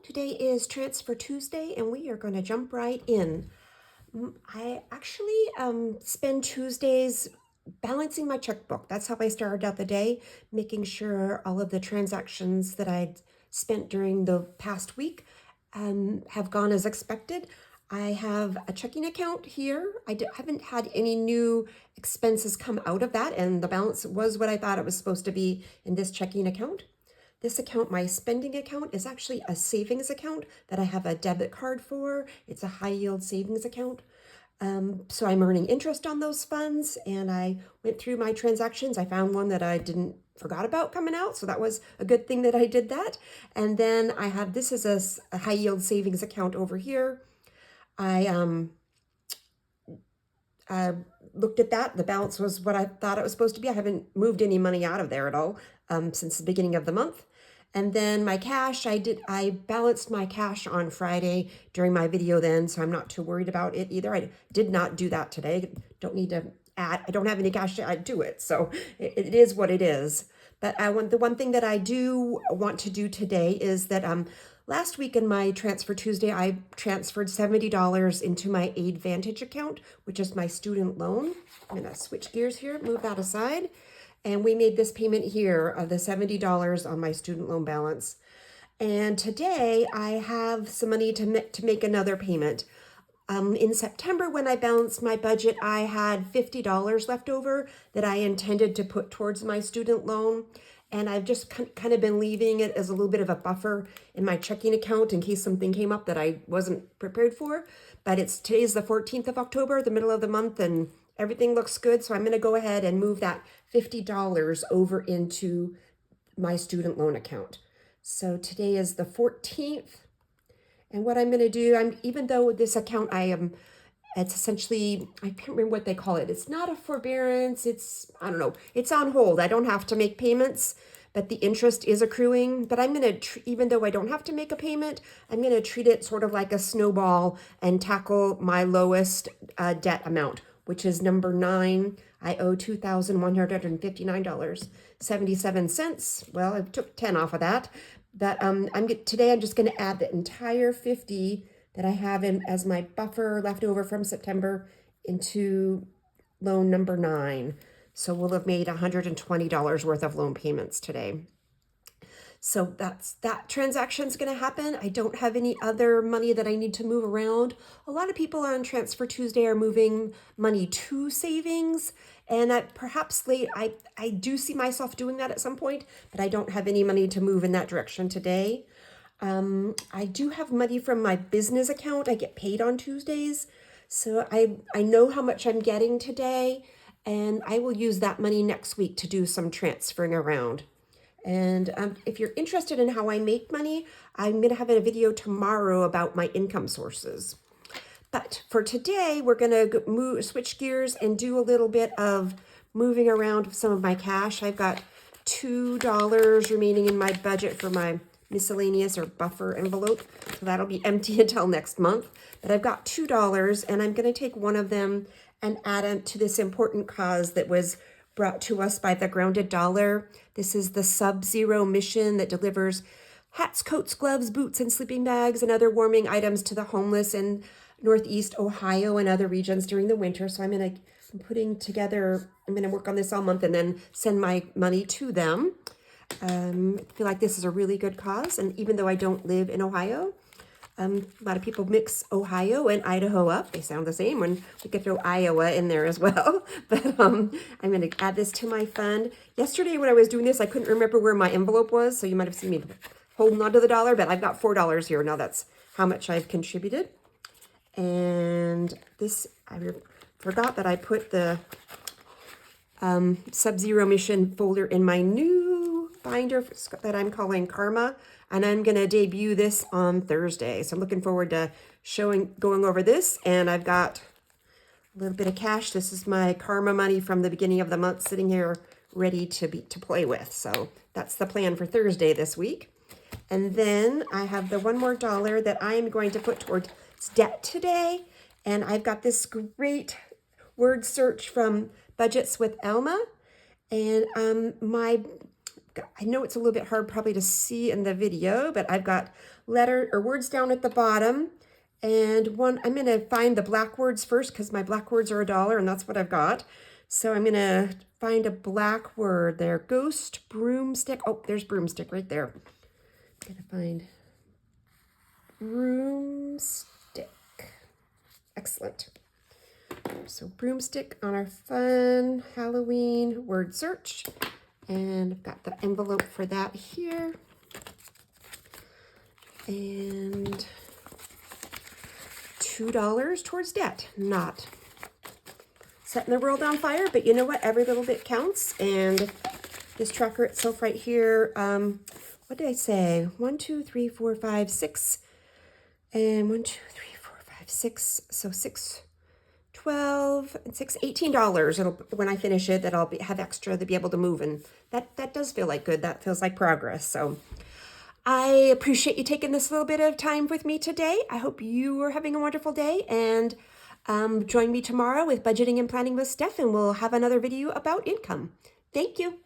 Today is Transfer Tuesday and we are going to jump right in. I actually spend Tuesdays balancing my checkbook. That's how I started out the day, making sure all of the transactions that I'd spent during the past week have gone as expected. I have a checking account here. Haven't had any new expenses come out of that, and the balance was what I thought it was supposed to be in this checking account. This account, my spending account, is actually a savings account that I have a debit card for. It's a high yield savings account. So I'm earning interest on those funds, and I went through my transactions. I found one that I didn't forgot about coming out, so that was a good thing that I did that. And then I have this is a high yield savings account over here. I looked at that. The balance was what I thought it was supposed to be. I haven't moved any money out of there at all since the beginning of the month. And then my cash, I balanced my cash on Friday during my video then, so I'm not too worried about it either. I did not do that today. Don't need to add, I don't have any cash to add to it, so it is what it is. But the one thing that I do want to do today is that last week in my Transfer Tuesday, I transferred $70 into my AidVantage account, which is my student loan. I'm gonna switch gears here, move that aside. And we made this payment here of the $70 on my student loan balance. And today I have some money to make another payment. In September, when I balanced my budget, I had $50 left over that I intended to put towards my student loan. And I've just kind of been leaving it as a little bit of a buffer in my checking account in case something came up that I wasn't prepared for. But today's the 14th of October, the middle of the month, and everything looks good. So I'm going to go ahead and move that $50 over into my student loan account. So today is the 14th. And what I'm going to do, even though this account it's essentially, I can't remember what they call it. It's not a forbearance. I don't know. It's on hold. I don't have to make payments, but the interest is accruing. But I'm going to, even though I don't have to make a payment, I'm going to treat it sort of like a snowball and tackle my lowest debt amount, which is number 9. I owe $2,159.77. Well, I took 10 off of that. But today I'm just going to add the entire 50 that I have as my buffer left over from September into loan number 9. So we'll have made $120 worth of loan payments today. So that transaction's going to happen. I don't have any other money that I need to move around. A lot of people on Transfer Tuesday are moving money to savings, and perhaps I do see myself doing that at some point, but I don't have any money to move in that direction today. I do have money from my business account. I get paid on Tuesdays, so I know how much I'm getting today, and I will use that money next week to do some transferring around. And if you're interested in how I make money, I'm going to have a video tomorrow about my income sources. But for today, we're going to switch gears and do a little bit of moving around some of my cash. I've got $2 remaining in my budget for my miscellaneous or buffer envelope. So that'll be empty until next month. But I've got $2, and I'm going to take one of them and add it to this important cause that was brought to us by the Grounded Dollar. This is the Sub-Zero mission that delivers hats, coats, gloves, boots, and sleeping bags and other warming items to the homeless in Northeast Ohio and other regions during the winter. So I'm going to work on this all month and then send my money to them. I feel like this is a really good cause. And even though I don't live in Ohio, a lot of people mix Ohio and Idaho up. They sound the same, when we could throw Iowa in there as well. But I'm going to add this to my fund. Yesterday when I was doing this, I couldn't remember where my envelope was, so you might have seen me holding onto the dollar, but I've got $4 here. Now that's how much I've contributed. And this, I forgot that I put the Sub-Zero Mission folder in my new binder that I'm calling Karma. And I'm going to debut this on Thursday. So I'm looking forward to going over this. And I've got a little bit of cash. This is my Karma money from the beginning of the month sitting here ready to play with. So that's the plan for Thursday this week. And then I have the one more dollar that I'm going to put towards debt today. And I've got this great word search from Budgets with Elma. And I know it's a little bit hard probably to see in the video, but I've got letter or words down at the bottom. And one, I'm going to find the black words first because my black words are $1 and that's what I've got. So I'm going to find a black word there. Ghost, broomstick. Oh, there's broomstick right there. I'm going to find broomstick. Excellent. So broomstick on our fun Halloween word search. And I've got the envelope for that here. And $2 towards debt. Not setting the world on fire, but you know what? Every little bit counts. And this tracker itself right here, what did I say? 1, 2, 3, 4, 5, 6. And 1, 2, 3, 4, 5, 6. So 6, 12, and 6, $18. It'll, when I finish it, that I'll have extra to be able to move. And that does feel like good. That feels like progress. So I appreciate you taking this little bit of time with me today. I hope you are having a wonderful day, and join me tomorrow with budgeting and planning with Steph, and we'll have another video about income. Thank you.